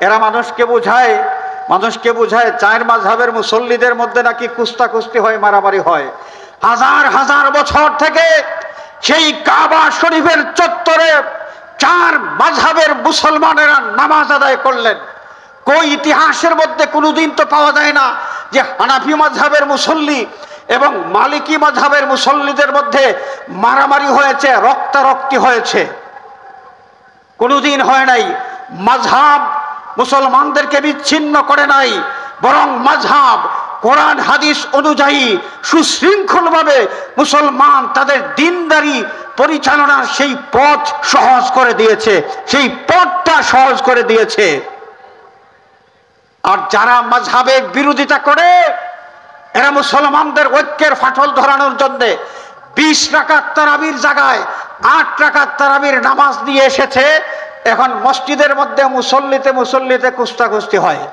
এরা মানুষকে বোঝায় চার মাযহাবের মুসল্লিদের মধ্যে নাকি কুস্তাকুস্তি হয়, মারামারি হয়। হাজার হাজার বছর থেকে সেই কাবা শরীফের চত্বরে চার মাযহাবের মুসলমানেরা নামাজ আদায় করলেন। কই ইতিহাসের মধ্যে কোনোদিন তো পাওয়া যায় না যে হানাফি মাযহাবের মুসল্লি এবং মালিকি মাযহাবের মুসল্লিদের মধ্যে মারামারি হয়েছে, রক্তারক্তি হয়েছে, কোনোদিন হয় নাই। মাযহাব মুসলমানদেরকে বিচ্ছিন্ন করে নাই, বরং মাযহাব কোরআন হাদিস অনুযায়ী সুশৃঙ্খলভাবে মুসলমান তাদের দিনদারি পরিচালনার সেই পথ সহজ করে দিয়েছে, সেই পথটা সহজ করে দিয়েছে। আর যারা মাযহাবের বিরোধিতা করে এরা মুসলমানদের ঐক্যের ফাটল ধরানোর জন্য 20 রাকাত তারাবির জায়গায় 8 রাকাত তারাবির নামাজ নিয়ে এসেছে। এখন মসজিদের মধ্যে মুসল্লিতে কুস্তাকুস্তি হয়।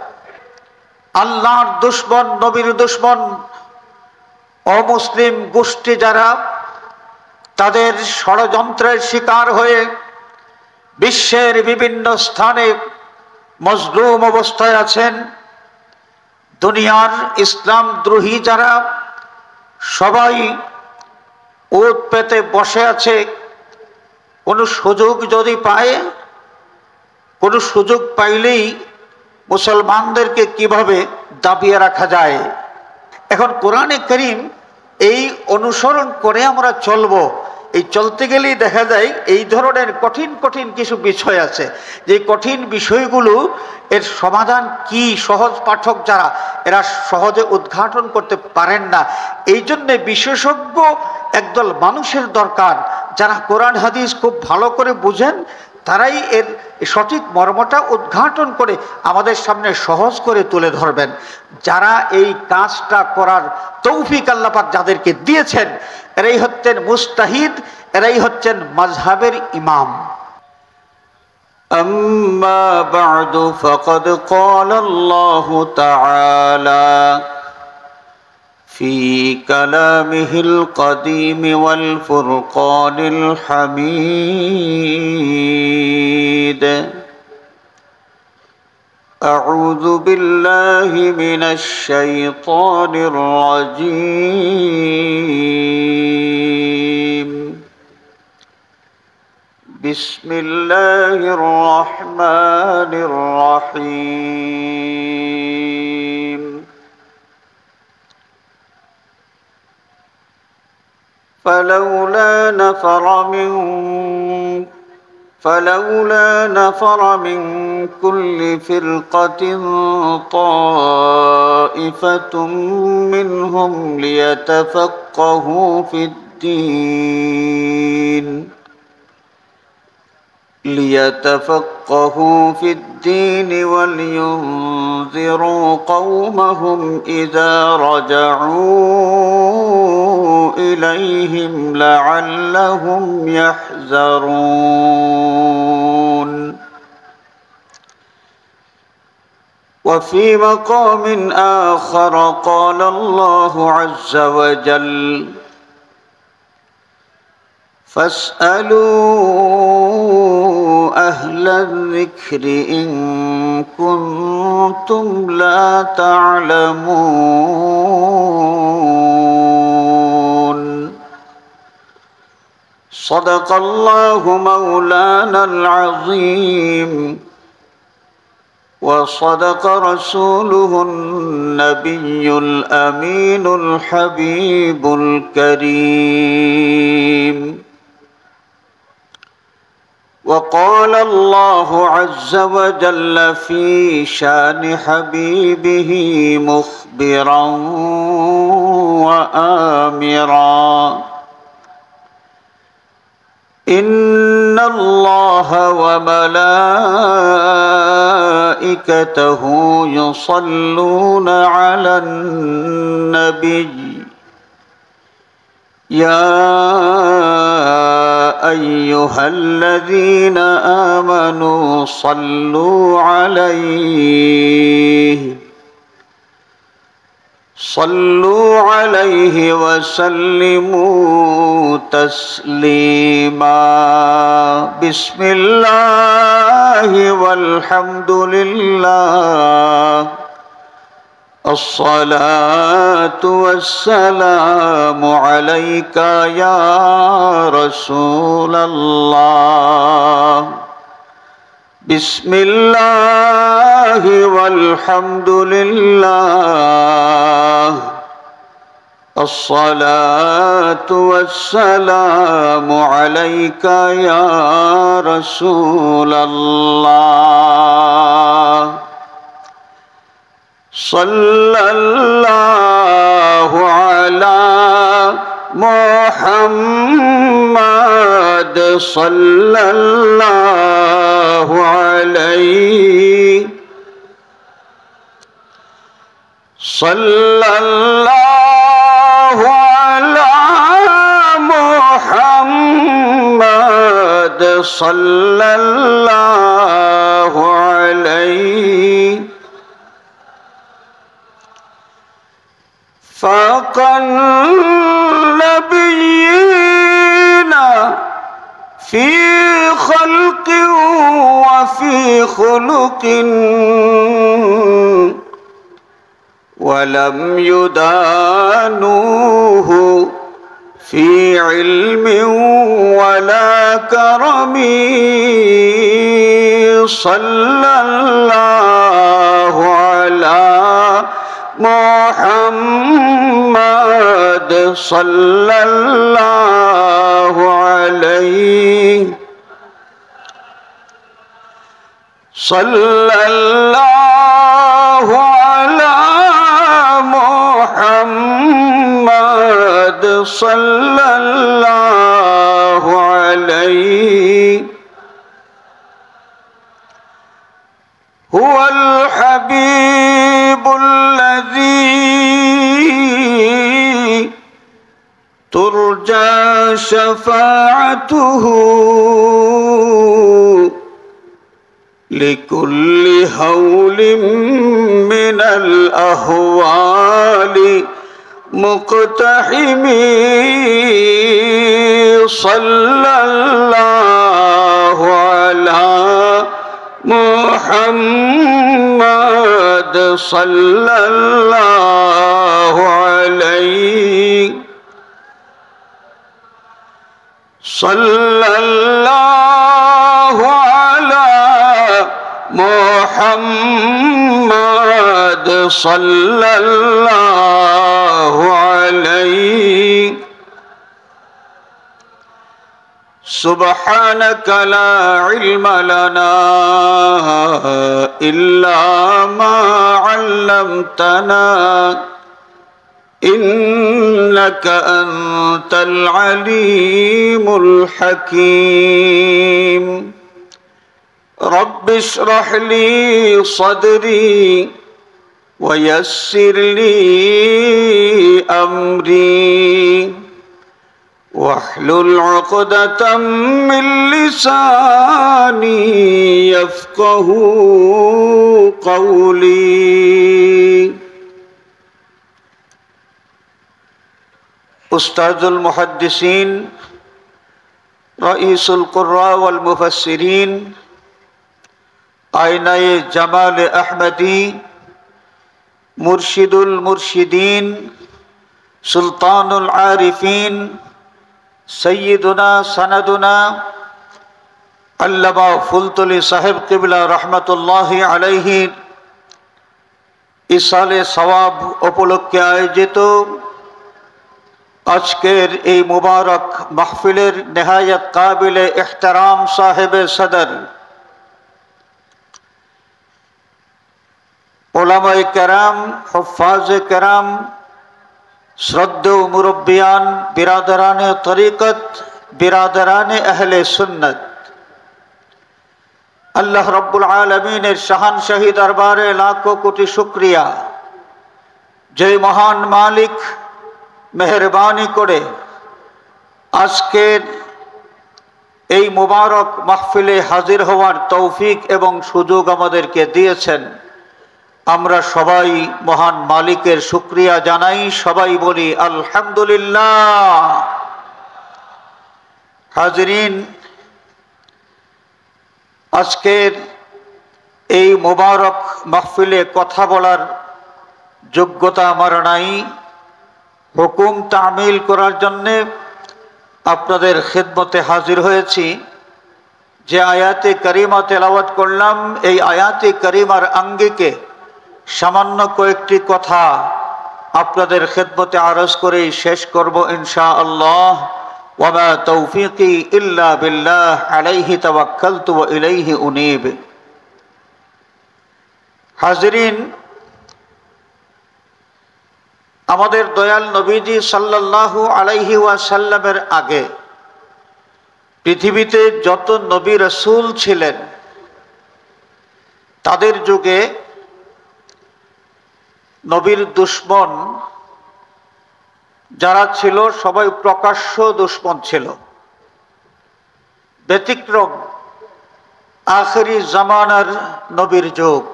আল্লাহর দুশমন, নবীর দুশমন অমুসলিম গোষ্ঠী যারা তাদের ষড়যন্ত্রের শিকার হয়ে বিশ্বের বিভিন্ন স্থানে মজলুম অবস্থায় আছেন, দুনিয়ার ইসলাম দ্রোহী যারা সবাই ওত পেতে বসে আছে, কোনো সুযোগ যদি পায়, কোনো সুযোগ পাইলেই মুসলমানদেরকে কিভাবে দাবিয়ে রাখা যায়। এখন কোরআনে কারীম এই অনুসরণ করে আমরা চলবো। এই চলতে গেলেই দেখা যায় এই ধরনের কঠিন কঠিন কিছু বিষয় আছে, যে কঠিন বিষয়গুলো এর সমাধান কি সহজ পাঠক যারা এরা সহজে উদ্ঘাটন করতে পারেন না। এই জন্যে বিশেষজ্ঞ একদল মানুষের দরকার, যারা কোরআন হাদিস খুব ভালো করে বুঝেন, তারাই এর সঠিক মর্মটা উদ্ঘাটন করে আমাদের সামনে সহজ করে তুলে ধরবেন। যারা এই কাজটা করার তৌফিক আল্লাহ পাক যাদেরকে দিয়েছেন, এরাই হচ্ছেন মুস্তাহিদ, এরাই হচ্ছেন মাযহাবের ইমাম। أما بعد فقد قال الله تعالى في كلامه القديم والفرقان الحميد: أعوذ بالله من الشيطان الرجيم. بسم الله الرحمن الرحيم. فلولا نفر من كل فرقة طائفة منهم ليتفقهوا في الدين ولينذروا قومهم إذا رجعوا إليهم لعلهم يحذرون. وفي مقام آخر قال الله عز وجل: فاسألوا أهل الذكر إن كنتم لا تعلمون. صدق الله مولانا العظيم، وصدق رسوله النبي الأمين الحبيب الكريم. وقال الله عز وجل في شان حبيبه مخبرا وآمرا: إن الله وملائكته يصلون على النبي يا أيها الذين آمنوا صلوا عليه صلوا عليه وسلموا تسليما بسم الله والحمد لله الصلاة والسلام عليك يا رسول الله بسم الله والحمد لله الصلاة والسلام عليك يا رسول الله صلى الله على محمد صلى الله عليه صلى الله على محمد صلى الله عليه فاق النبيين في خلق وفي خلق ولم يدانوه في علم ولا كرم صلى الله على محمد صلى الله عليه صلى الله على محمد صلى الله عليه هو الحبيب الذي ترجى شفاعته لكل هول من الأهوال مقتحم صلى الله على محمد صلى الله عليه صلى الله على محمد صلى الله عليه سبحانك لا علم لنا إلا ما علمتنا إنك أنت العليم الحكيم رب اشرح لي صدري ويسر لي أمري واحلل عقدة من لساني يفقه قولي أستاذ المحدثين رئيس القراء والمفسرين آئینہ جمال احمدی مرشد المرشدین سلطان العارفین سیدنا سندنا আল্লামা ফুলতলি সাহেব কিবলা রহমতুল্লাহ আলাইহি ইসালে সওয়াব উপলক্ষে আয়োজিত আজকের এই মুবারক মাহফিলের নেহায়ত কাবিলে ইহতারাম সাহেবে সদর উলামায়ে কেরাম হুফাজে কেরাম শ্রদ্ধেয় মুরব্বিয়ান বিরাদরানে তরিকত বিরাদরানে আহলে সুন্নত আল্লাহ রব্বুল আলমিনের শাহানশাহী দরবারে লাখো কোটি শুকরিয়া যে মহান মালিক মেহেরবানি করে আজকের এই মুবারক মাহফিলে হাজির হওয়ার তৌফিক এবং সুযোগ আমাদেরকে দিয়েছেন আমরা সবাই মহান মালিকের শুকরিয়া জানাই, সবাই বলি আলহামদুলিল্লাহ। হাজরিন, আজকের এই মোবারক মাহফিলে কথা বলার যোগ্যতা আমার নাই। হুকুম তামিল করার জন্যে আপনাদের খেদমতে হাজির হয়েছি। যে আয়াতে করিমা তেলাওয়াত করলাম, এই আয়াতে করিমার আঙ্গিকে সামান্য কয়েকটি কথা আপনাদের খেদমতে আরজ করেই শেষ করব ইনশাআল্লাহ। ওয়া মা তৌফিকি ইল্লা বিল্লাহ, আলাইহি তাওয়াক্কালতু ওয়া ইলাইহি উনীব। হাজরিন, আমাদের দয়াল নবীজি সাল্লাল্লাহু আলাইহি ওয়াসাল্লামের আগে পৃথিবীতে যত নবী রাসূল ছিলেন, তাদের যুগে নবীর দুশমন যারা ছিল সবাই প্রকাশ্য দুশমন ছিল। ব্যতিক্রম আখিরি জামানার নবীর যুগ।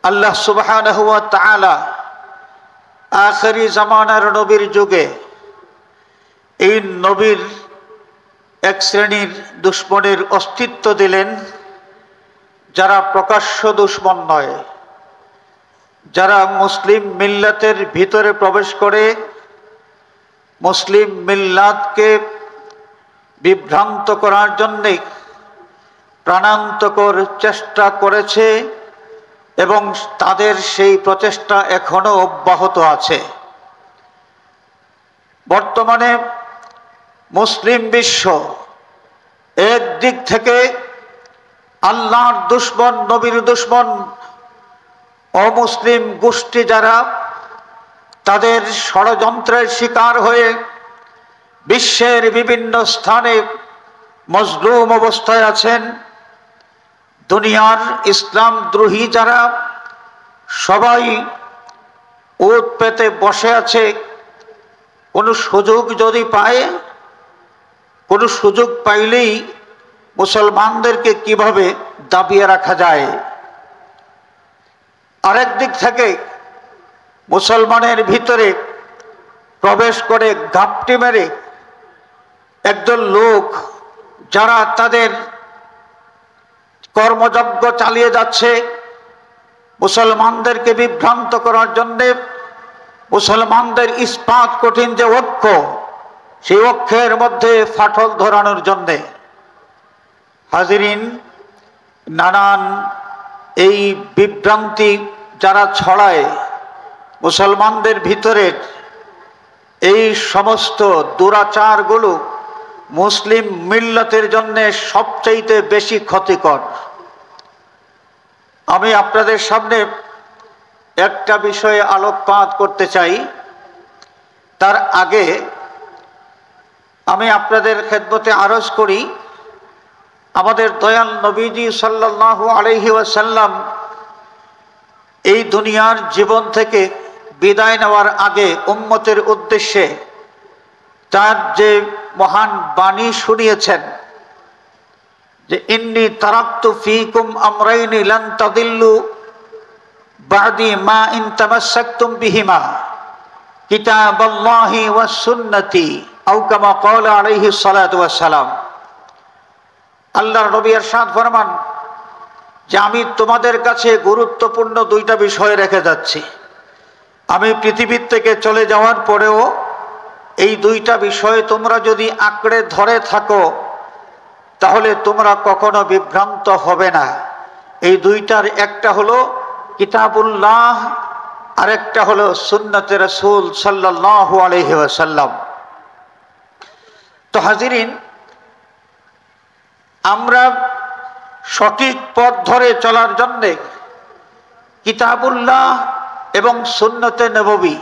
আল্লাহ সুবহানাহু ওয়া তাআলা আখিরি জামানার নবীর যুগে এই নবীর এক শ্রেণীর দুশমনের অস্তিত্ব দিলেন, যারা প্রকাশ্য দুশমন নয়, যারা মুসলিম মিল্লাতের ভিতরে প্রবেশ করে মুসলিম মিল্লাতকে বিভ্রান্ত করার জন্যে প্রাণান্তকর চেষ্টা করেছে এবং তাদের সেই প্রচেষ্টা এখনো অব্যাহত আছে। বর্তমানে মুসলিম বিশ্ব একদিক থেকে আল্লাহর দুশমন, নবীর দুশমন, অমুসলিম গোষ্ঠী যারা তাদের ষড়যন্ত্রের শিকার হয়ে বিশ্বের বিভিন্ন স্থানে মজলুম অবস্থায় আছেন। দুনিয়ার ইসলাম দ্রোহী যারা সবাই ওত পেতে বসে আছে, কোনো সুযোগ যদি পায়, কোনো সুযোগ পাইলেই মুসলমানদেরকে কিভাবে দাবিয়ে রাখা যায়। আরেক দিক থেকে মুসলমানের ভিতরে প্রবেশ করে ঘাপটি মেরে একদল লোক যারা তাদের কর্মযজ্ঞ চালিয়ে যাচ্ছে মুসলমানদেরকে বিভ্রান্ত করার জন্যে, মুসলমানদের ইস্পাত কঠিন যে ঐক্য, সেই ঐক্যের মধ্যে ফাটল ধরানোর জন্যে। হাজিরিন, নানান এই বিভ্রান্তি যারা ছড়ায় মুসলমানদের ভিতরে, এই সমস্ত দুরাচারগুলো মুসলিম মিল্লাতের জন্য সবচাইতে বেশি ক্ষতিকর। আমি আপনাদের সামনে একটা বিষয়ে আলোকপাত করতে চাই। তার আগে আমি আপনাদের খেদমতে আরজ করি, আমাদের দয়াল নবীজি সাল্লাল্লাহু আলাইহি ওয়াসাল্লাম এই দুনিয়ার জীবন থেকে বিদায় নেওয়ার আগে উম্মতের উদ্দেশ্যে তার যে মহান বাণী শুনিয়েছেন যে ইন্নী তারাকতু ফীকুম আমরাইনি লান তাদিল্লু বাদি মা ইন তামাসসাকতুম বিহিমা কিতাবাল্লাহি ওয়াস সুন্নতি আও কামা ক্বালা আলাইহিস সালাতু ওয়াস সালাম। আল্লাহর নবী ইরশাদ ফরমান যে আমি তোমাদের কাছে গুরুত্বপূর্ণ দুইটা বিষয় রেখে যাচ্ছি। আমি পৃথিবীর থেকে চলে যাওয়ার পরেও এই দুইটা বিষয় তোমরা যদি আঁকড়ে ধরে থাকো তাহলে তোমরা কখনো বিভ্রান্ত হবে না। এই দুইটার একটা হলো কিতাবুল্লাহ, আরেকটা হলো সুন্নতে রাসূল সাল্লাল্লাহু আলাইহি ওয়াসাল্লাম। তো হাজিরিন, আমরা সঠিক পথ ধরে চলার জন্যে কিতাবুল্লাহ এবং সুন্নতে নববী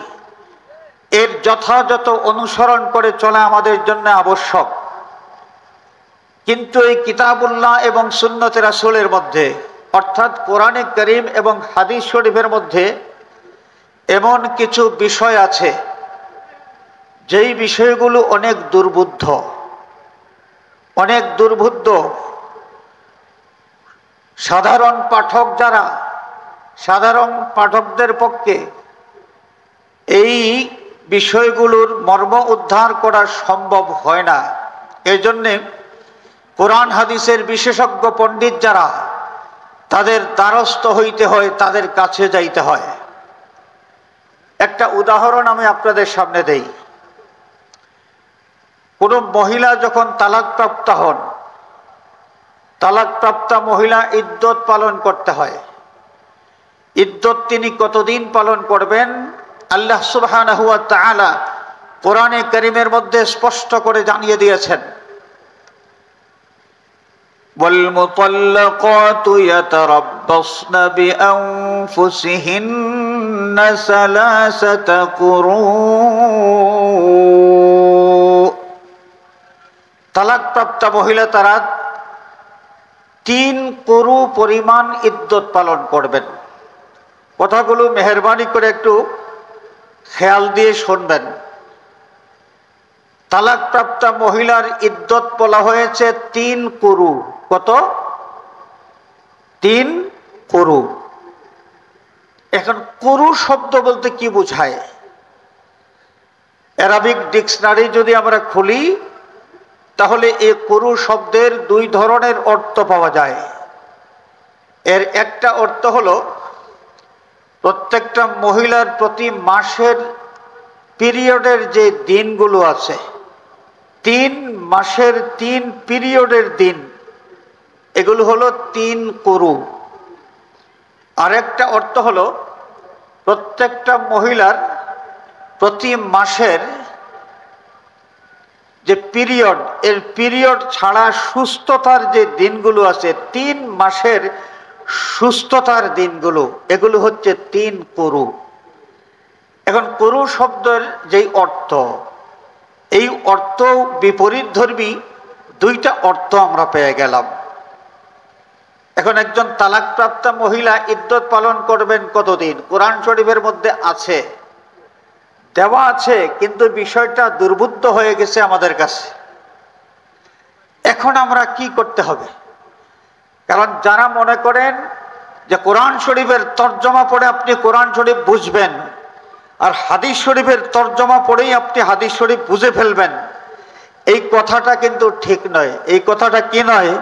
এর যথাযথ অনুসরণ করে চলা আমাদের জন্য আবশ্যক। কিন্তু এই কিতাবুল্লাহ এবং সুন্নতে রাসূলের মধ্যে, অর্থাৎ কোরআনে কারীম এবং হাদিস শরীফের মধ্যে এমন কিছু বিষয় আছে যেই বিষয়গুলো অনেক দুর্বোধ্য, অনেক দুর্বোধ্য। সাধারণ পাঠক যারা সাধারণ পাঠকদের পক্ষে এই বিষয়গুলোর মর্ম উদ্ধার করা সম্ভব হয় না। এই জন্যে কোরআন হাদিসের বিশেষজ্ঞ পণ্ডিত যারা, তাদের দ্বারস্থ হইতে হয়, তাদের কাছে যাইতে হয়। একটা উদাহরণ আমি আপনাদের সামনে দেই। কোন মহিলা যখন তালাকপ্রাপ্ত হন, তালাকপ্রাপ্তা মহিলা ইদ্যত পালন করতে হয়। ইদ্যত তিনি কতদিন পালন করবেন? আল্লাহ সুবহানাহু ওয়া তাআলা কোরআনে কারীমের মধ্যে স্পষ্ট করে জানিয়ে দিয়েছেন, والمطلقات يتربصن بأنفسهن ثلاثة قروء। তালাকপ্রাপ্ত মহিলা তারা 3 কুরু পরিমাণ ইদ্যত পালন করবেন। কথাগুলো মেহেরবানি করে একটু খেয়াল দিয়ে শুনবেন। তালাকপ্রাপ্ত মহিলার ইদ্যত বলা হয়েছে 3 কুরু। কত? 3 কুরু। এখন কুরু শব্দ বলতে কি বোঝায়? অ্যারাবিক ডিকশনারি যদি আমরা খুলি, তাহলে এই কুরু শব্দের 2 ধরনের অর্থ পাওয়া যায়। এর একটা অর্থ হলো প্রত্যেকটা মহিলার প্রতি মাসের পিরিয়ডের যে দিনগুলো আছে, 3 মাসের 3 পিরিয়ডের দিন, এগুলো হলো 3 কুরু। আরেকটা অর্থ হলো প্রত্যেকটা মহিলার প্রতি মাসের যে পিরিয়ড, এর পিরিয়ড ছাড়া সুস্থতার যে দিনগুলো আছে, 3 মাসের সুস্থতার দিনগুলো, এগুলো হচ্ছে 3 কুরু। এখন কুরু শব্দের যেই অর্থ, এই অর্থ বিপরীতধর্মী 2টা অর্থ আমরা পেয়ে গেলাম। এখন একজন তালাকপ্রাপ্ত মহিলা ইদ্যত পালন করবেন কতদিন? কোরআন শরীফের মধ্যে আছে, দেওয়া আছে, কিন্তু বিষয়টা দুর্বোধ্য হয়ে গেছে আমাদের কাছে। এখন আমরা কি করতে হবে? কারণ যারা মনে করেন যে কোরআন শরীফের তর্জমা পড়ে আপনি কোরআন শরীফ বুঝবেন, আর হাদিস শরীফের তর্জমা পড়েই আপনি হাদিস শরীফ বুঝে ফেলবেন, এই কথাটা কিন্তু ঠিক নয়। এই কথাটা কি নয়?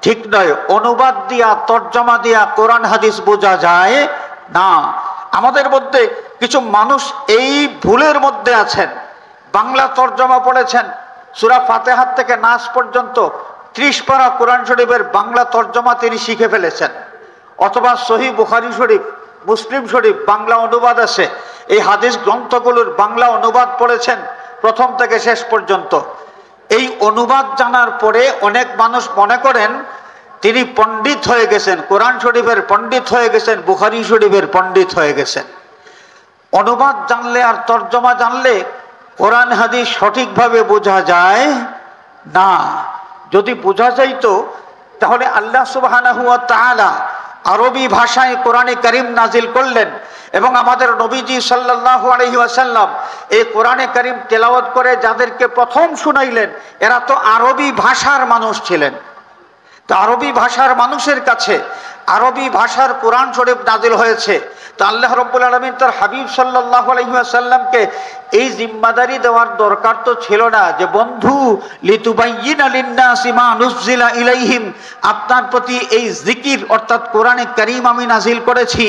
ঠিক নয়। অনুবাদ দিয়া, তর্জমা দিয়া কোরআন হাদিস বোঝা যায় না। আমাদের মধ্যে কিছু মানুষ এই ভুলের মধ্যে আছেন। বাংলা তর্জমা পড়েছেন, সূরা ফাতিহা থেকে নাস পর্যন্ত 30 পারা কোরআন শরীফের বাংলা তর্জমা তিনি শিখে ফেলেছেন। অথবা সহিহ বুখারী শরীফ, মুসলিম শরীফ বাংলা অনুবাদ আছে, এই হাদিস গ্রন্থগুলোর বাংলা অনুবাদ পড়েছেন প্রথম থেকে শেষ পর্যন্ত। এই অনুবাদ জানার পরে অনেক মানুষ মনে করেন তিনি পণ্ডিত হয়ে গেছেন, কোরআন শরীফের পণ্ডিত হয়ে গেছেন, বুখারী শরীফের পণ্ডিত হয়ে গেছেন। অনুবাদ জানলে আর তর্জমা জানলে কোরআন হাদিস সঠিকভাবে বোঝা যায় না। যদি বোঝা যাইতো তাহলে আল্লাহ সুবহানাহু ওয়া তাআলা আরবি ভাষায় কোরআনে কারীম নাজিল করলেন, এবং আমাদের নবীজি সাল্লাল্লাহু আলাইহি ওয়াসাল্লাম এই কোরআনে কারীম তেলাওয়াত করে যাদেরকে প্রথম শুনাইলেন, এরা তো আরবি ভাষার মানুষ ছিলেন। তো আরবি ভাষার মানুষের কাছে আরবি ভাষার কোরআন শরীফ নাজিল হয়েছে। তো আল্লাহ রাব্বুল আলামিন তার হাবিব সাল্লাল্লাহু আলাইহি ওয়াসাল্লামকে এই জিম্মাদারি দেওয়ার দরকার তো ছিল না যে বন্ধু লিতুবাইয়িনা লিন-নাসি মা নুযিলা ইলাইহিম, আপনার প্রতি এই জিকির অর্থাৎ কোরআনে কারীম আমি নাজিল করেছি,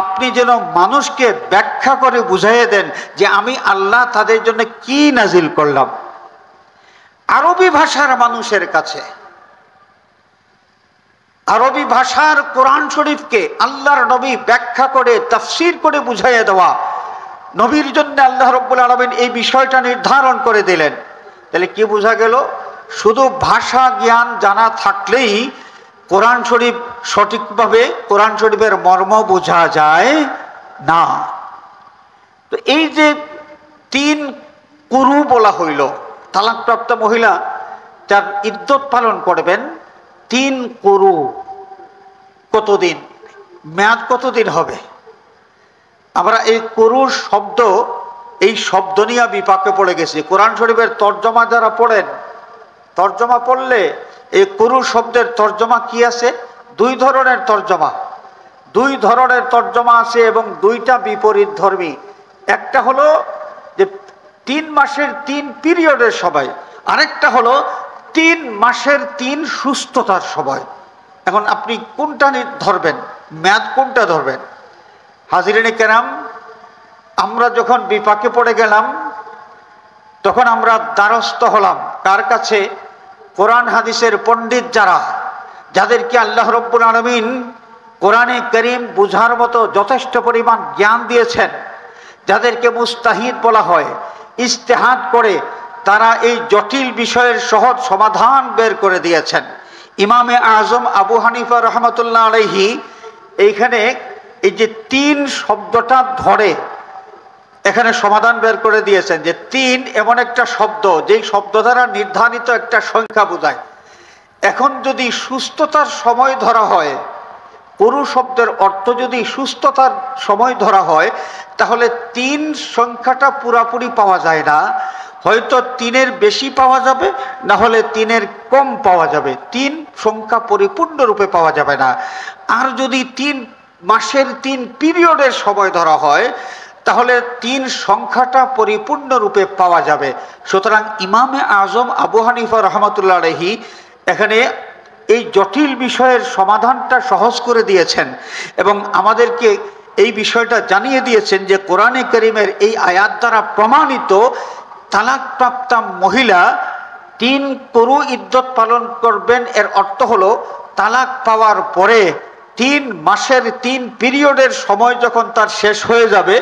আপনি যেন মানুষকে ব্যাখ্যা করে বুঝিয়ে দেন যে আমি আল্লাহ তাদের জন্য কি নাজিল করলাম। আরবি ভাষার মানুষের কাছে আরবি ভাষার কোরআন শরীফকে আল্লাহর নবী ব্যাখ্যা করে তাফসীর করে বুঝাইয়া দেওয়া, নবীর জন্য আল্লাহ রাব্বুল আলামিন এই বিষয়টা নির্ধারণ করে দিলেন। তাহলে কি বোঝা গেল? শুধু ভাষা জ্ঞান জানা থাকলেই কোরআন শরীফ সঠিকভাবে কোরআন শরীফের মর্ম বোঝা যায় না। তো এই যে 3 কুরু বলা হইল, তালাকপ্রাপ্ত মহিলা যার ইদ্যত পালন করবেন 3 কুরু, কতদিন, মেয়াদ কতদিন হবে? আমরা এই কুরুর শব্দ, এই শব্দ নিয়ে বিপাকে পড়ে গেছি। কোরআন শরীফের তর্জমা যারা পড়েন, তর্জমা পড়লে এই কুরু শব্দের তর্জমা কি আছে? 2 ধরনের তর্জমা। দুই ধরনের তর্জমা আছে এবং দুইটা বিপরীত ধর্মী। একটা হলো যে 3 মাসের 3 পিরিয়ডের সময়, আরেকটা হলো 3 মাসের 3 সুস্থতার সময়। এখন আপনি কোনটা ধরবেন, ম্যাথ কোনটা ধরবেন? হাজিরিনে কেরাম, আমরা যখন বিপাকে পড়ে গেলাম তখন আমরা দ্বারস্থ হলাম কার কাছে? কোরআন হাদিসের পণ্ডিত যারা, যাদেরকে আল্লাহ রব্বুল আলামিন কোরআনে কারীম বুঝার মতো যথেষ্ট পরিমাণ জ্ঞান দিয়েছেন, যাদেরকে মুস্তাহিদ বলা হয়। ইজতিহাদ করে তারা এই জটিল বিষয়ের সহজ সমাধান বের করে দিয়েছেন। ইমামে আজম আবু হানিফা রহমতুল্লাহ আলাইহি এইখানে এই যে 3 শব্দটা ধরে এখানে সমাধান বের করে দিয়েছেন যে 3 এমন একটা শব্দ যেই শব্দ দ্বারা নির্ধারিত একটা সংখ্যা বোঝায়। এখন যদি সুস্থতার সময় ধরা হয়, পুরু শব্দের অর্থ যদি সুস্থতার সময় ধরা হয়, তাহলে 3 সংখ্যাটা পুরাপুরি পাওয়া যায় না, হয়তো 3-এর বেশি পাওয়া যাবে, না হলে 3-এর কম পাওয়া যাবে। 3 সংখ্যা পরিপূর্ণরূপে পাওয়া যাবে না। আর যদি 3 মাসের 3 পিরিয়ডের সময় ধরা হয়, তাহলে 3 সংখ্যাটা পরিপূর্ণরূপে পাওয়া যাবে। সুতরাং ইমামে আজম আবু হানিফা রহমতুল্লাহ আলাইহি এখানে এই জটিল বিষয়ের সমাধানটা সহজ করে দিয়েছেন এবং আমাদেরকে এই বিষয়টা জানিয়ে দিয়েছেন যে কোরআনে কারীমের এই আয়াত দ্বারা প্রমাণিত তালাকপ্রাপ্তা মহিলা 3 পুরু ইদ্যত পালন করবেন। এর অর্থ হলো তালাক পাওয়ার পরে 3 মাসের 3 পিরিয়ডের সময় যখন তার শেষ হয়ে যাবে,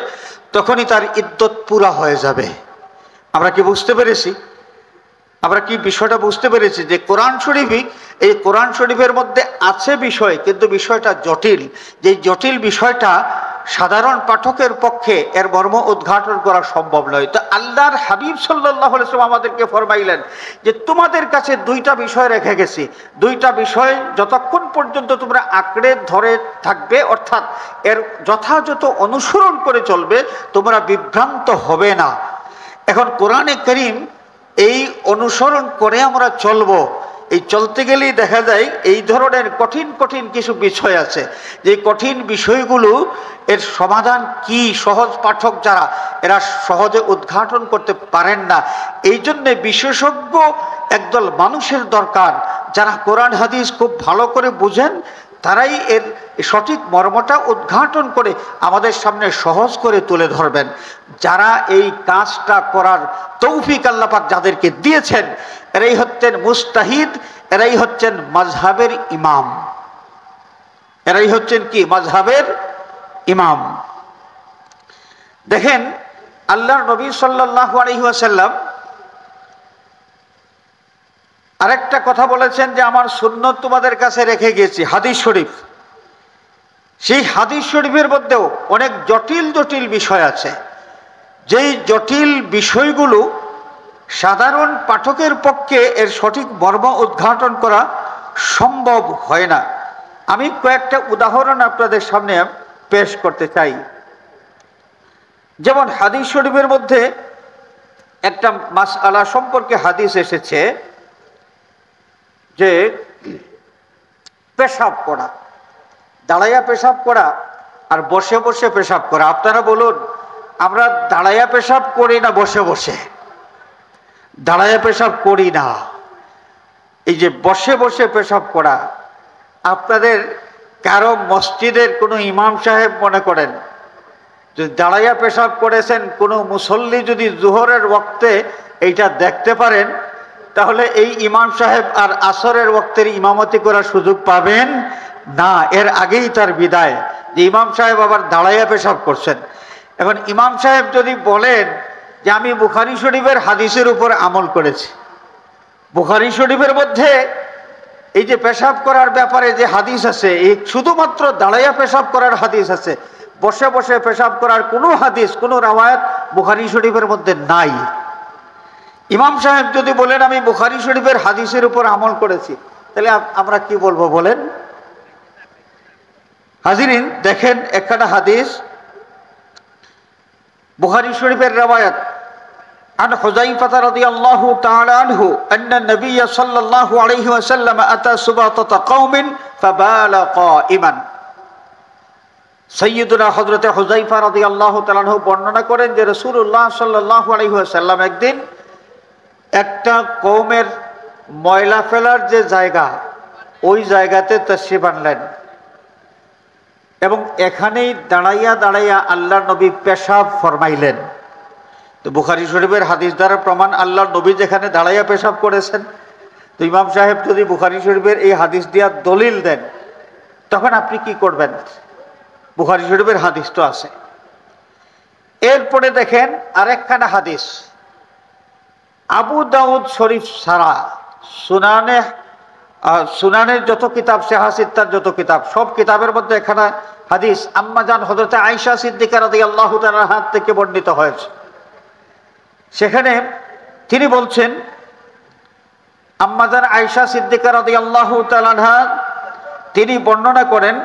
তখনই তার ইদ্যত পুরা হয়ে যাবে। আমরা কি বুঝতে পেরেছি? আমরা কি বিষয়টা বুঝতে পেরেছি যে কোরআন শরীফই, এই কোরআন শরীফের মধ্যে আছে বিষয়, কিন্তু বিষয়টা জটিল। যে জটিল বিষয়টা সাধারণ পাঠকের পক্ষে এর মর্ম উদ্ঘাটন করা সম্ভব নয়। তো আল্লাহর হাবিব সাল্লাল্লাহু আলাইহি ওয়াসাল্লাম আমাদেরকে ফরমাইলেন যে তোমাদের কাছে 2টা বিষয় রেখে গেছি, 2টা বিষয় যতক্ষণ পর্যন্ত তোমরা আঁকড়ে ধরে থাকবে, অর্থাৎ এর যথাযথ অনুসরণ করে চলবে, তোমরা বিভ্রান্ত হবে না। এখন কোরআনে কারীম এই অনুসরণ করে আমরা চলবো। এই চলতে গেলেই দেখা যায় এই ধরনের কঠিন কঠিন কিছু বিষয় আছে, যে কঠিন বিষয়গুলো এর সমাধান কি সহজ পাঠক যারা, এরা সহজে উদ্ঘাটন করতে পারেন না। এই জন্যে বিশেষজ্ঞ একদল মানুষের দরকার, যারা কোরআন হাদিস খুব ভালো করে বুঝেন, তারাই এর সঠিক মর্মটা উদ্ঘাটন করে আমাদের সামনে সহজ করে তুলে ধরবেন। যারা এই কাজটা করার তৌফিক আল্লাহ পাক যাদেরকে দিয়েছেন, এরাই হচ্ছেন মুস্তাহিদ, এরাই হচ্ছেন মাযহাবের ইমাম। এরাই হচ্ছেন কি? মাযহাবের ইমাম। দেখেন আল্লাহর নবী সাল্লাল্লাহু আলাইহি ওয়াসাল্লাম আরেকটা কথা বলেছেন যে আমার সুন্নত তোমাদের কাছে রেখে গেছি, হাদিস শরীফ। সেই হাদিস শরীফের মধ্যেও অনেক জটিল জটিল বিষয় আছে, যেই জটিল বিষয়গুলো সাধারণ পাঠকের পক্ষে এর সঠিক মর্ম উদ্ঘাটন করা সম্ভব হয় না। আমি কয়েকটা উদাহরণ আপনাদের সামনে পেশ করতে চাই। যেমন হাদিস শরীফের মধ্যে একটা মাসআলা সম্পর্কে হাদিস এসেছে যে পেশাব করা, দাঁড়াইয়া পেশাব করা আর বসে বসে পেশাব করা। আপনারা বলুন, আমরা দাঁড়াইয়া পেশাব করি না বসে বসে? দাঁড়াইয়া পেশাব করি না, এই যে বসে বসে পেশাব করা। আপনাদের কারো মসজিদের কোনো ইমাম সাহেব মনে করেন যদি দাঁড়াইয়া পেশাব করেছেন, কোনো মুসল্লি যদি জোহরের ওয়াক্তে এইটা দেখতে পারেন, তাহলে এই ইমাম সাহেব আর আসরের ওয়াক্তের ইমামতি করার সুযোগ পাবেন না, এর আগেই তার বিদায়। যে ইমাম সাহেব আবার দাঁড়াইয়া পেশাব করছেন। এখন ইমাম সাহেব যদি বলেন যে আমি বুখারী শরীফের হাদিসের উপর আমল করেছি, বুখারী শরীফের মধ্যে এই যে পেশাব করার ব্যাপারে যে হাদিস আছে, এই শুধুমাত্র দাঁড়াইয়া পেশাব করার হাদিস আছে, বসে বসে পেশাব করার কোনো হাদিস, কোনো রাওয়ায়াত বুখারী শরীফের মধ্যে নাই। ইমাম সাহেব যদি বলেন আমি বুখারী শরীফের হাদিসের উপর আমল করেছি, তাহলে আমরা কি বলবো বলেন? হাজিরিন, দেখেন একটা হাদিস বুখারী শরীফের রাওয়ায়াত عن حذيفة رضي الله تعالى عنه أن النبي صلى الله عليه وسلم أتى سباطة قوم فبال قائما। সৈয়দুনা হযরতে হুযায়ফা রাদিয়াল্লাহু তাআলা আনহু বর্ণনা করেন যে রাসূলুল্লাহ সাল্লাল্লাহু আলাইহি ওয়াসাল্লাম একদিন একটা কওমের ময়লা ফেলার যে জায়গা, ওই জায়গাতে তাশরীফ আনলেন এবং এখানেই দাঁড়াইয়া দাঁড়াইয়া আল্লাহর নবী পেশাব ফরমাইলেন। তো বুখারী শরীফের হাদিস দ্বারা প্রমাণ, আল্লাহর নবী যেখানে দাঁড়াইয়া পেশাব করেছেন। তো ইমাম সাহেব যদি বুখারী শরীফের এই হাদিস দিয়া দলিল দেন, তখন আপনি কি করবেন? বুখারী শরীফের হাদিস তো আছে। এরপরে দেখেন আরেকখানা হাদিস, আবু দাউদ শরীফ ছাড়া সুনানের যত কিতাব, সিহাসিত্তার যত কিতাব, সব কিতাবের মধ্যে এখানে হাদিস আম্মাজান হযরতে আয়েশা সিদ্দিকা রাদিয়াল্লাহু তাআলার হাত থেকে বর্ণিত হয়েছে। সেখানে তিনি বলছেন, আম্মাজান আয়েশা সিদ্দিকা রাদিয়াল্লাহু তাআলা আনহা তিনি বর্ণনা করেন,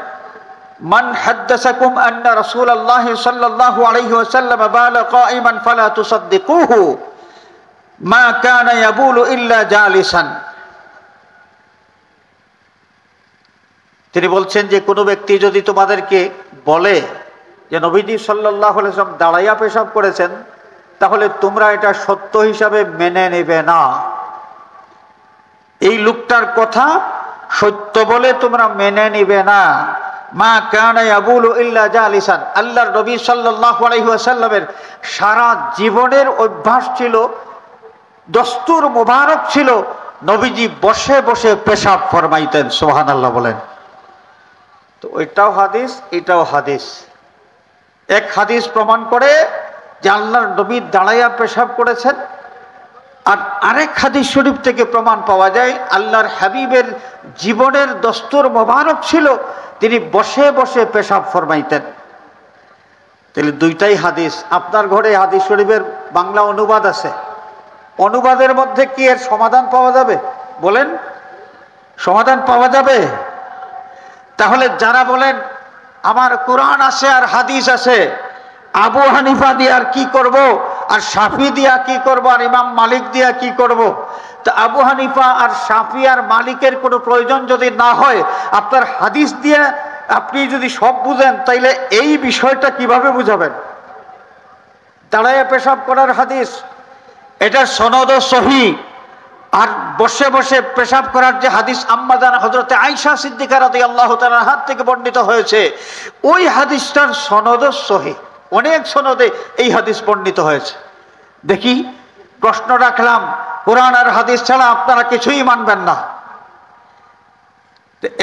মান হাদ্দাসাকুম আন্না রাসূলুল্লাহ সাল্লাল্লাহু আলাইহি ওয়াসাল্লাম বালা কাইমান ফালা তুসাদ্দিকুহু মা কানা ইয়াবুলু ইল্লা জালিসান। তিনি বলছেন যে কোনো ব্যক্তি যদি তোমাদেরকে বলে যে নবীজি সাল্লাল্লাহু আলাইহি ওয়াসাল্লাম দাঁড়াইয়া পেশাব করেছেন, তাহলে তোমরা এটা সত্য হিসাবে মেনে নেবে না। এই লোকটার কথা সত্য বলে তোমরা মেনে নিবে না। মা কানা ইয়াবুলু ইল্লা জালিসান। আল্লাহর নবী সাল্লাল্লাহু আলাইহি ওয়াসাল্লামের সারা জীবনের অভ্যাস ছিল, দস্তুর মুবারক ছিল, নবীজি বসে বসে পেশাব ফরমাইতেন। সুবহানাল্লাহ বলেন। তো ওইটাও হাদিস, এটাও হাদিস। এক হাদিস প্রমাণ করে যে আল্লাহর নবী দাঁড়াইয়া পেশাব করেছেন, আর আরেক হাদিস শরীফ থেকে প্রমাণ পাওয়া যায় আল্লাহর হাবিবের জীবনের দস্তুর মোবারক ছিল, তিনি বসে বসে পেশাব ফরমাইতেন। তাহলে দুইটাই হাদিস। আপনার ঘরে হাদিস শরীফের বাংলা অনুবাদ আছে, অনুবাদের মধ্যে কি এর সমাধান পাওয়া যাবে? বলেন, সমাধান পাওয়া যাবে? তাহলে যারা বলেন আমার কোরআন আছে আর হাদিস আছে, আবু হানিফা দিয়ে আর কি করব, আর শাফি দিয়া কি করব, আর ইমাম মালিক দিয়া কি করব? তা আবু হানিফা আর শাফি আর মালিকের কোনো প্রয়োজন যদি না হয়, আপনার হাদিস দিয়ে আপনি যদি সব বুঝেন, তাইলে এই বিষয়টা কিভাবে বুঝাবেন? দাঁড়াইয়া পেশাব করার হাদিস, এটা সনদ সহিহ। আর বসে বসে পেশাব করার যে হাদিস আম্মাজান হযরতে আয়েশা সিদ্দিকা রাদিয়াল্লাহু তাআলার হাত থেকে বর্ণিত হয়েছে, ওই হাদিসটার সনদ সহিহ। অনেক সনদে এই হাদিস বর্ণিত হয়েছে। দেখি, প্রশ্ন রাখলাম, কোরআন আর হাদিস ছাড়া আপনারা কিছুই মানবেন না।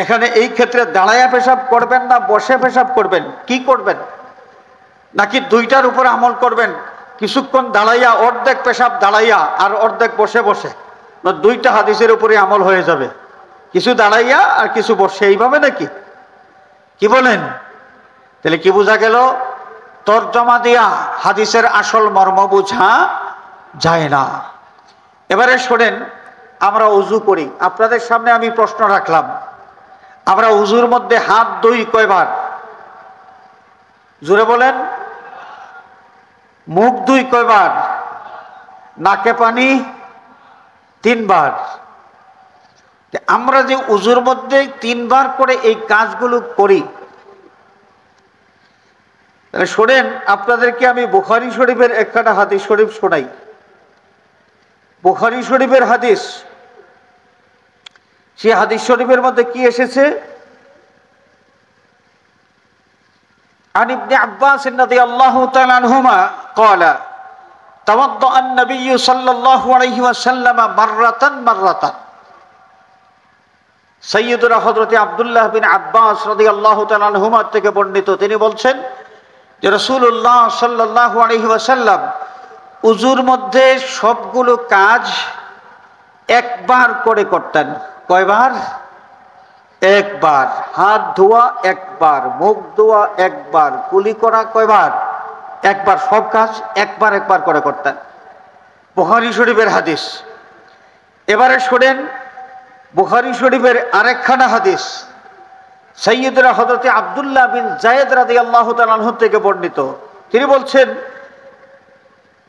এখানে এই ক্ষেত্রে দাঁড়াইয়া পেশাব করবেন না বসে পেশাব করবেন? কি করবেন? নাকি দুইটার উপর আমল করবেন? কিছুক্ষণ দাঁড়াইয়া, অর্ধেক পেশাব দাঁড়াইয়া আর অর্ধেক বসে বসে, দুইটা হাদিসের উপরে আমল হয়ে যাবে, কিছু দাঁড়াইয়া আর কিছু বসে, এইভাবে নাকি? কি বলেন? তাহলে কি বোঝা গেল? তরজমা দিয়া হাদিসের আসল মর্ম বোঝা যায় না। এবারে শোনেন, আমরা উযু করি, আপনাদের সামনে আমি প্রশ্ন রাখলাম, আমরা উযুর মধ্যে হাত ধুই কয়বার? জোরে বলেন। মুখ ধুই কয়বার? নাকে পানি 3 বার। আমরা যে উযুর মধ্যে 3 বার করে এই কাজগুলো করি, শোনেন, আপনাদেরকে আমি বুখারী শরীফের একটা হাদিস শরীফ শোনাই। বুখারী শরীফের হাদিস, সেই হাদিস শরীফের মধ্যে কি এসেছে? عن ابن عباس رضي الله تعالى عنهما قال توضأ النبي صلى الله عليه وسلم مرة সৈয়দুনা হযরত আব্দুল্লাহ বিন আব্বাস রাদিয়াল্লাহু তাআলা আনহুমা থেকে বর্ণিত, তিনি বলছেন যে রাসূলুল্লাহ সাল্লাল্লাহু আলাইহি ওয়াসাল্লাম উযুর মধ্যে সবগুলো কাজ একবার করে করতেন। কয়বার? একবার। হাত ধোয়া একবার, মুখ ধোয়া একবার, কুলি করা কয়বার? একবার। সব কাজ একবার একবার করে করতেন। বুখারী শরীফের হাদিস। এবারে শোনেন, বুখারী শরীফের আরেকখানা হাদিস সাইয়্যিদুনা হযরত আব্দুল্লাহ বিন যায়েদ রাদিয়াল্লাহু তাআলা আনহু থেকে বর্ণিত, তিনি বলছেন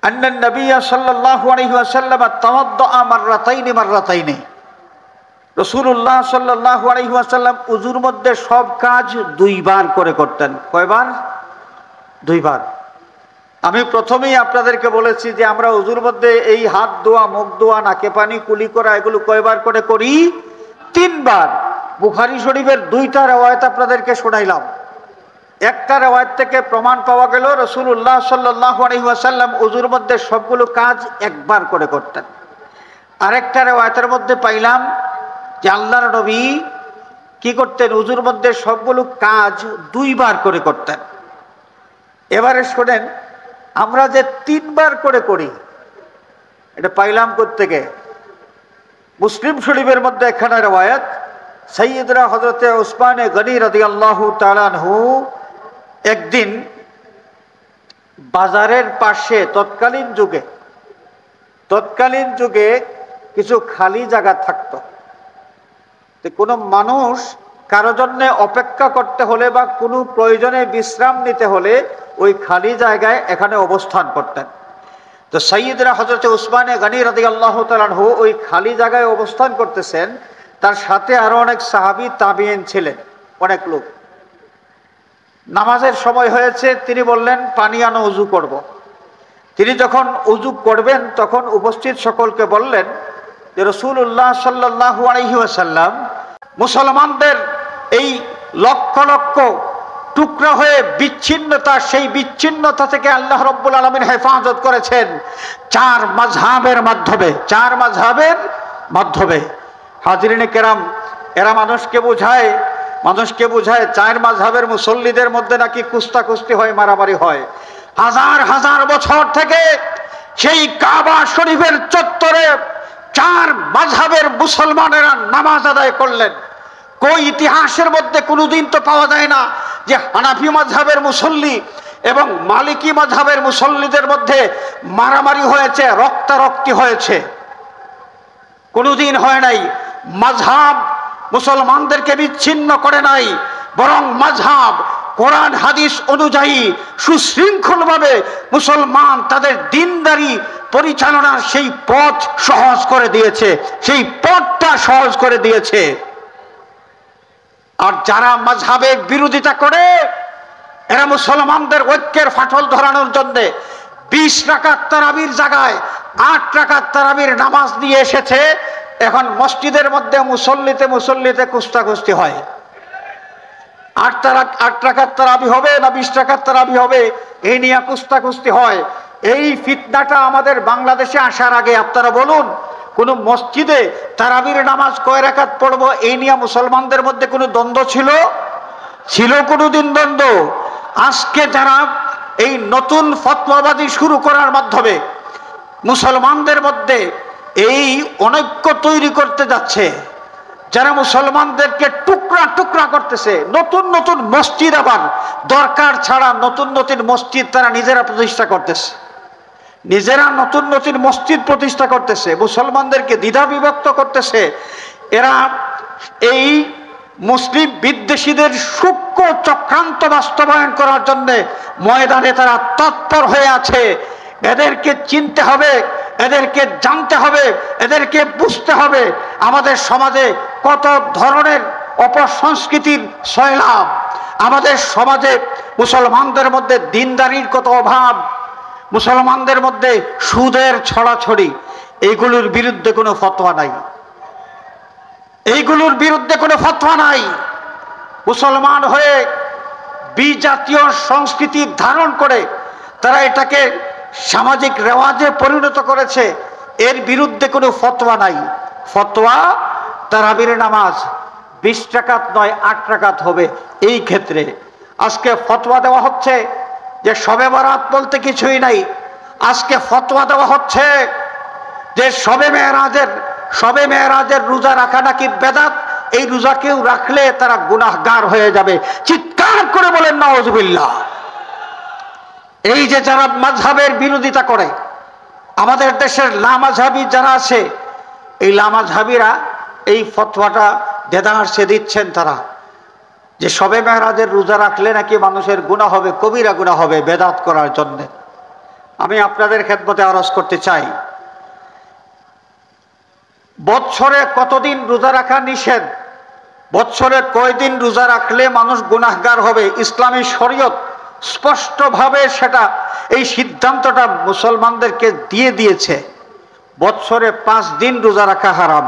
আন্নান নবী সাল্লাল্লাহু আলাইহি ওয়াসাল্লাম তাওয়াদ্দা মাররাতাইনি, রাসূলুল্লাহ সাল্লাল্লাহু আলাইহি ওয়াসাল্লাম উযুর মধ্যে সব কাজ দুইবার করে করতেন। কয়বার? দুইবার। আমি প্রথমেই আপনাদেরকে বলেছি যে আমরা উযুর মধ্যে এই হাত ধোয়া, মুখ ধোয়া, নাকে পানি, কুলি করা এগুলো কয়বার করে করি? তিনবার। বুখারী শরীফের দুইটা রওয়ায়াত আপনাদেরকে শোনাইলাম। একটা রওয়ায়াত থেকে প্রমাণ পাওয়া গেল রাসূলুল্লাহ সাল্লাল্লাহু আলাইহি ওয়াসাল্লাম উযুর মধ্যে সবগুলো কাজ একবার করে করতেন। আরেকটা রওয়ায়াতের মধ্যে পাইলাম যে আল্লাহর নবী কি করতেন? উযুর মধ্যে সবগুলো কাজ দুইবার করে করতেন। এবারে শোনেন, আমরা যে তিনবার করে করি এটা পাইলাম কোত্থেকে? মুসলিম শরীফের মধ্যে এখানে রওয়ায়াত, সাইয়্যিদনা হযরতে উসমানে গনি রাদিয়াল্লাহু তাআলা আনহু একদিন বাজারের পাশে তৎকালীন যুগে কিছু খালি জায়গা থাকতো। কোনো মানুষ কারো জন্য অপেক্ষা করতে হলে বা কোনো প্রয়োজনে বিশ্রাম নিতে হলে ওই খালি জায়গায় এখানে অবস্থান করতেন। তো সাইয়্যিদনা হযরতে উসমানে গনি রাদিয়াল্লাহু তাআলা আনহু ওই খালি জায়গায় অবস্থান করতেছেন, তার সাথে আরো অনেক সাহাবী তাবিঈন ছিলেন, অনেক লোক। নামাজের সময় হয়েছে, তিনি বললেন পানি আনো, ওযু করব। তিনি যখন ওযু করবেন তখন উপস্থিত সকলকে বললেন যে রাসূলুল্লাহ সাল্লাল্লাহু আলাইহি ওয়াসাল্লাম মুসলমানদের এই লক্ষ লক্ষ টুকরা হয়ে বিচ্ছিন্নতা, সেই বিচ্ছিন্নতা থেকে আল্লাহ রাব্বুল আলামিন হেফাজত করেছেন চার মাযহাবের মাধ্যমে। হাজিরিনে কেরাম, এরা মানুষকে বোঝায় চার মাযহাবের মুসল্লিদের মধ্যে নাকি কুস্তাকুস্তি হয়, মারামারি হয়। হাজার হাজার বছর থেকে সেই কাবা শরীফের চত্বরে চার মাযহাবের মুসলমানেরা নামাজ আদায় করলেন। কই ইতিহাসের মধ্যে কোনোদিন তো পাওয়া যায় না যে হানাফি মাযহাবের মুসল্লি এবং মালিকি মাযহাবের মুসল্লিদের মধ্যে মারামারি হয়েছে, রক্তারক্তি হয়েছে, কোনোদিন হয় নাই। মাযহাব মুসলমানদেরকে বিচ্ছিন্ন করে নাই, বরং মাযহাব কোরআন হাদিস অনুযায়ী সুশৃঙ্খলভাবে মুসলমান তাদের দ্বীনদারি পরিচালনার সেই পথ সহজ করে দিয়েছে, সেই পথটা সহজ করে দিয়েছে। আর যারা মাযহাবের বিরোধিতা করে, এরা মুসলমানদের ঐক্যের ফাটল ধরানোর জন্য 20 রাকাত তারাবির জায়গায় 8 রাকাত তারাবির নামাজ নিয়ে এসেছে। এখন মসজিদের মধ্যে মুসল্লিতে কুস্তাকুস্তি হয়। 8 রাকাত তারাবি হবে না 20 রাকাত তারাবি হবে, এই নিয়ে কুস্তাকুস্তি হয়। এই ফিতনাটা আমাদের বাংলাদেশে আসার আগে আপনারা বলুন, কোন মসজিদে তারাবির নামাজ কয় রাকাত পড়বো এই নিয়ে মুসলমানদের মধ্যে কোনো দ্বন্দ্ব ছিল কোনোদিন দ্বন্দ্ব? আজকে যারা এই নতুন ফতোয়াবাদী শুরু করার মাধ্যমে মুসলমানদের মধ্যে এই অনৈক্য তৈরি করতে যাচ্ছে, যারা মুসলমানদেরকে টুকরা টুকরা করতেছে, নতুন মসজিদ, আবার দরকার ছাড়া নতুন মসজিদ তারা নিজেরা প্রতিষ্ঠা করতেছে, নতুন মসজিদ প্রতিষ্ঠা করতেছে, মুসলমানদেরকে দ্বিধা বিভক্ত করতেছে। এরা এই মুসলিম বিদ্বেষীদের সূক্ষ্ম চক্রান্ত বাস্তবায়ন করার জন্য ময়দানে তারা তৎপর হয়ে আছে। এদেরকে চিনতে হবে, এদেরকে জানতে হবে, এদেরকে বুঝতে হবে। আমাদের সমাজে কত ধরনের অপসংস্কৃতির সয়লাব, আমাদের সমাজে মুসলমানদের মধ্যে দ্বীনদারির কত অভাব, মুসলমানদের মধ্যে সুদের ছড়াছড়ি, এইগুলোর বিরুদ্ধে কোনো ফতোয়া নাই। মুসলমান হয়ে বিজাতীয় সংস্কৃতি ধারণ করে তারা এটাকে সামাজিক রেওয়াজে পরিণত করেছে, এর বিরুদ্ধে কোনো ফতোয়া নাই। ফতোয়া তারাবির নামাজ 20 রাকাত নয় 8 রাকাত হবে। এই ক্ষেত্রে আজকে ফতোয়া দেওয়া হচ্ছে যে শবে বরাত বলতে কিছুই নাই। আজকে ফতোয়া দেওয়া হচ্ছে যে শবে মেরাজের রোজা রাখা নাকি বেদাত, এই রোজা কেউ রাখলে তারা গুনাহগার হয়ে যাবে। চিৎকার করে বলেন নাউজুবিল্লাহ। এই যে যারা মাযহাবের বিরোধিতা করে, আমাদের দেশের লামাযহাবী যারা আছে, এই লামাযহাবীরা এই ফতোয়াটা দেদারসে দিচ্ছেন তারা, যে শবে মেরাজের রোজা রাখলে নাকি মানুষের গুনাহ হবে, কবিরা গুনাহ হবে, বেদাত করার জন্য। আমি আপনাদের খেদমতে আরজ করতে চাই, বৎসরে কতদিন রোজা রাখা নিষেধ, বৎসরে কয়দিন রোজা রাখলে মানুষ গুনাহগার হবে, ইসলামী শরীয়ত স্পষ্টভাবে সেটা এই সিদ্ধান্তটা মুসলমানদেরকে দিয়ে দিয়েছে। বৎসরে 5 দিন রোজা রাখা হারাম।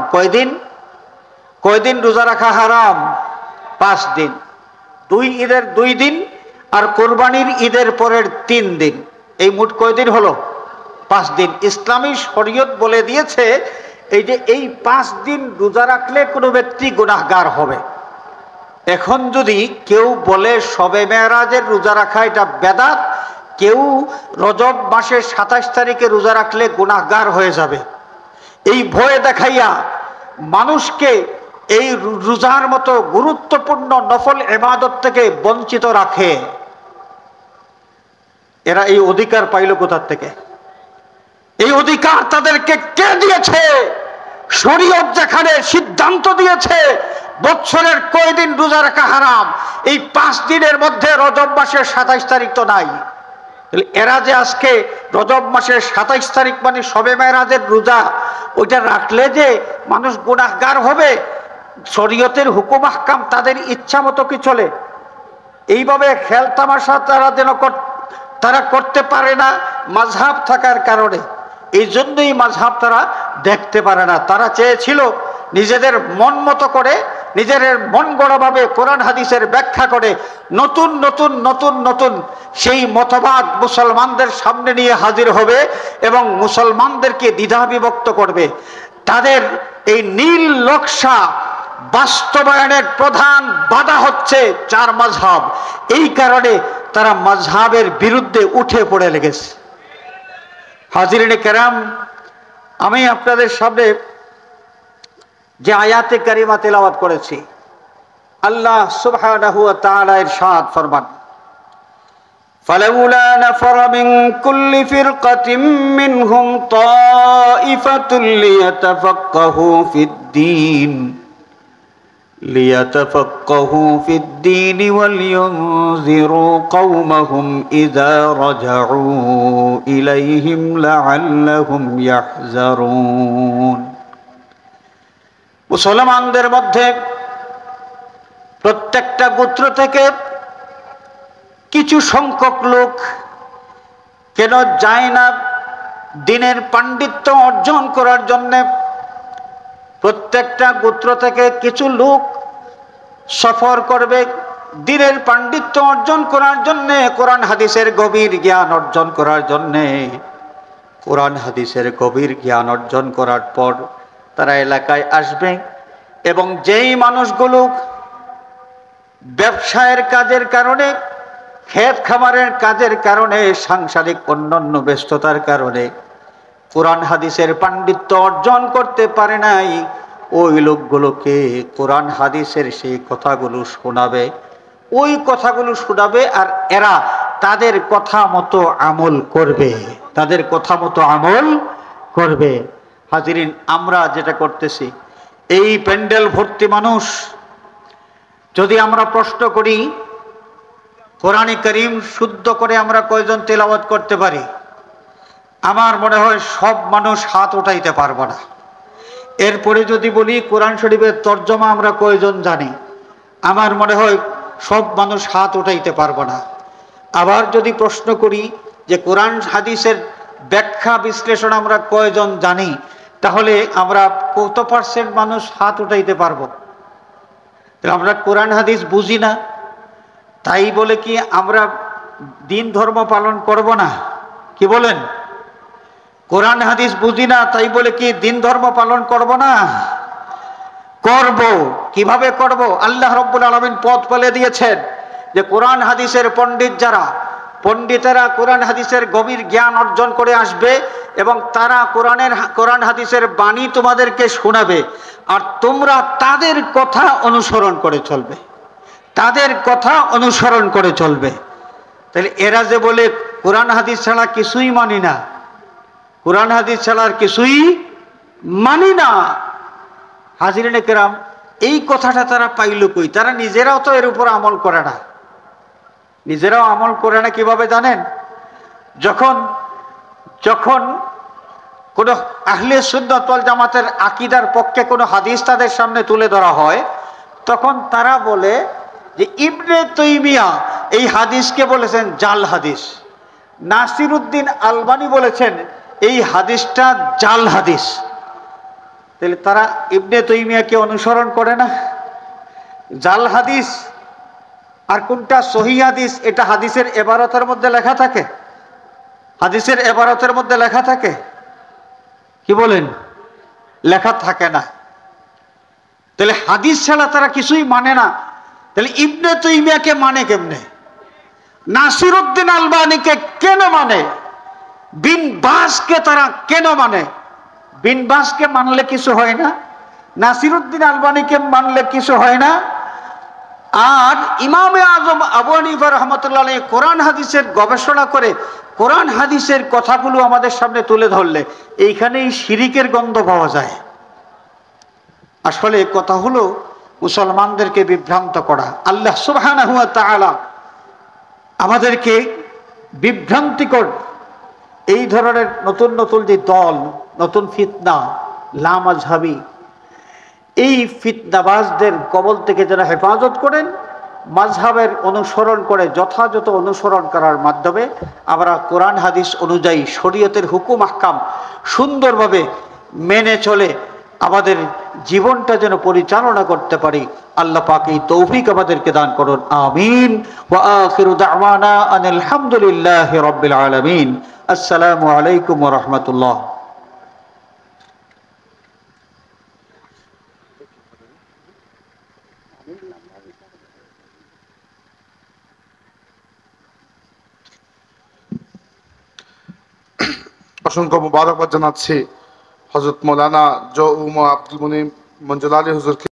কয়দিন রোজা রাখা হারাম? 5 দিন। 2 ঈদের 2 দিন আর কোরবানির ঈদের পরের 3 দিন, এই মোট কয়দিন হলো? 5 দিন। ইসলামী শরীয়ত বলে দিয়েছে এই যে এই 5 দিন রোজা রাখলে কোনো ব্যক্তি গুনাহগার হবে। এখন যদি কেউ বলে শবে মেরাজের রোজা রাখা এটা বেদাত, কেউ রজব মাসের 27 তারিখে রোজা রাখলে গুনাহগার হয়ে যাবে, এই ভয় দেখাইয়া মানুষকে এই রোজার মতো গুরুত্বপূর্ণ নফল ইবাদত থেকে বঞ্চিত রাখে, এরা এই অধিকার পাইল কোথা থেকে? এই অধিকার তাদেরকে কে দিয়েছে? শরীয়ত যেখানে সিদ্ধান্ত দিয়েছে বৎসরের কয়দিন রোজা রাখা হারাম, এই 5 দিনের মধ্যে রজব মাসের 27 তারিখ তো নাই। এরা যে আজকে রজব মাসের 27 তারিখ মানে শবে মেরাজের রোজা, ওইটা রাখলে যে মানুষ গুনাহগার হবে, শরীয়তের হুকুম আহকাম তাদের ইচ্ছা মতো কি চলে? এইভাবে খেল তামাশা তারা করতে পারে না মাযহাব থাকার কারণে। এই জন্যই মাযহাব তারা দেখতে পারে না। তারা চেয়েছিল নিজেদের মন মতো করে, নিজেদের মন গড়াভাবে কোরআন হাদিসের ব্যাখ্যা করে নতুন নতুন নতুন নতুন সেই মতবাদ মুসলমানদের সামনে নিয়ে হাজির হবে এবং মুসলমানদেরকে দ্বিধা বিভক্ত করবে। তাদের এই নীল নকশা বাস্তবায়নের প্রধান বাধা হচ্ছে 4 মাযহাব। এই কারণে তারা মাযহাবের বিরুদ্ধে উঠে পড়ে লেগেছে। হাজিরিনে কেরাম, আমি আপনাদের সামনে যে আয়াতে কারিমা তেলাওয়াত করেছি, আল্লাহ সুবহানাহু ওয়া তাআলা ইরশাদ ফরমান, ফালাউলা নাফারা মিন কুল্লি ফিরকাতিন মিনহুম তাইফাতুল লিয়াতাফাক্কাহু ফিদ-দীন ওয়ালিয়ুনযিরু কওমাহুম ইযা রাজাউ ইলাইহিম লাআল্লাহুম ইয়াহযারুন। মুসলমানদের মধ্যে প্রত্যেকটা গোত্র থেকে কিছু সংখ্যক লোক কেন যায় না দ্বীনের পাণ্ডিত্য অর্জন করার জন্য? প্রত্যেকটা গোত্র থেকে কিছু লোক সফর করবে দ্বীনের পাণ্ডিত্য অর্জন করার জন্য, কোরআন হাদিসের গভীর জ্ঞান অর্জন করার জন্য। কোরআন হাদিসের গভীর জ্ঞান অর্জন করার পর তারা এলাকায় আসবে এবং যেই মানুষগুলো ব্যবসায়ের কাজের কারণে, ক্ষেত খামারের কাজের কারণে, সাংসারিক অন্যান্য ব্যস্ততার কারণে কোরআন হাদিসের পাণ্ডিত্য অর্জন করতে পারে নাই, ওই লোকগুলোকে কোরআন হাদিসের সেই কথাগুলো শোনাবে, ওই কথাগুলো শোনাবে আর এরা তাদের কথা মতো আমল করবে, তাদের কথা মতো আমল করবে। হাজিরিন, আমরা যেটা করতেছি, এই প্যান্ডেল ভর্তি মানুষ, যদি আমরা প্রশ্ন করি কোরআনে কারীম শুদ্ধ করে আমরা কয়জন তেলাওয়াত করতে পারি, আমার মনে হয় সব মানুষ হাত উঠাইতে পারবো না। এরপরে যদি বলি কোরআন শরীফের তর্জমা আমরা কয়জন জানি, আমার মনে হয় সব মানুষ হাত উঠাইতে পারবো না। আবার যদি প্রশ্ন করি যে কোরআন হাদিসের ব্যাখ্যা বিশ্লেষণ আমরা কয়জন জানি, তাহলে আমরা কত পার্সেন্ট মানুষ হাত উঠাইতে পারবো? আমরা কোরআন হাদিস বুঝি না, তাই বলে কি আমরা দিন ধর্ম পালন করব না? কি বলেন? কোরআন হাদিস বুঝি না তাই বলে কি দিন ধর্ম পালন করব না? করব। কিভাবে করব? আল্লাহ রাব্বুল আলামিন পথ বলে দিয়েছেন যে কোরআন হাদিসের পণ্ডিতেরা কোরআন হাদিসের গভীর জ্ঞান অর্জন করে আসবে এবং তারা কোরআন হাদিসের বাণী তোমাদেরকে শোনাবে আর তোমরা তাদের কথা অনুসরণ করে চলবে, তাদের কথা অনুসরণ করে চলবে। তাহলে এরা যে বলে কোরআন হাদিস ছাড়া কিছুই মানি না, কোরআন হাদিস ছাড়া আর কিছুই মানি না, হাজিরিনে কেরাম, এই কথাটা তারা পাইল কই? তারা নিজেরাও তো এর উপর আমল করে না। নিজেরাও আমল করে না কিভাবে জানেন? যখন কোনো আহলে সুন্নাত ওয়াল জামাতের আকীদার পক্ষে কোনো হাদিস তাদের সামনে তুলে ধরা হয়, তখন তারা বলে যে ইবনে তাইমিয়া এই হাদিসকে বলেছেন জাল হাদিস, নাসিরউদ্দিন আলবানী বলেছেন এই হাদিসটা জাল হাদিস। তাহলে তারা ইবনে তাইমিয়াকে অনুসরণ করে না? জাল হাদিস আর কোনটা সহিহ হাদিস, এটা হাদিসের ইবারতের মধ্যে লেখা থাকে? হাদিসের ইবারতের মধ্যে লেখা থাকে? কি বলেন? লেখা থাকে না। তাহলে হাদিস ছাড়া তারা কিছুই মানে না। তাহলে ইবনে তাইমিয়াকে মানে কেমনে? নাসিরউদ্দিন আলবানীকে কেন মানে? বিন বাসকে তারা কেন মানে? বিন বাসকে মানলে কিছু হয় না, নাসিরউদ্দিন আলবানীকে মানলে কিছু হয় না। আর ইমামে আজম আবু হানিফা রাহমাতুল্লাহ আলাইহি কোরআন হাদিসের গবেষণা করে কোরআন হাদিসের কথাগুলো আমাদের সামনে তুলে ধরলে এইখানেই শিরিকের গন্ধ পাওয়া যায়। আসলে কথা হলো মুসলমানদেরকে বিভ্রান্ত করা। আল্লাহ সুবহানাহু ওয়া তাআলা আমাদেরকে বিভ্রান্তিকর এই ধরনের নতুন নতুন যে দল, নতুন ফিতনা, লামাযহাবী, এই ফিতনাবাজদের কবল থেকে যারা হেফাজত করেন, মাযহাবের অনুসরণ করে যথাযথ অনুসরণ করার মাধ্যমে আমরা কোরআন হাদিস অনুযায়ী শরীয়তের হুকুম আহকাম সুন্দরভাবে মেনে চলে আমাদের জীবনটা যেন পরিচালনা করতে পারি। আল্লাহ পাক এই তৌফিক আমাদেরকে দান করুন, আমিন। ওয়া আখিরু দাওয়ানা আনিল হামদুলিল্লাহি রাব্বিল আলামিন। আসসালামু আলাইকুম ওয়া রাহমাতুল্লাহ। অসংখ্য মুবারকবাদ জানাচ্ছি হযরত মাওলানা আব্দুল মুনিম মঞ্জুর আলী হুজুরকে।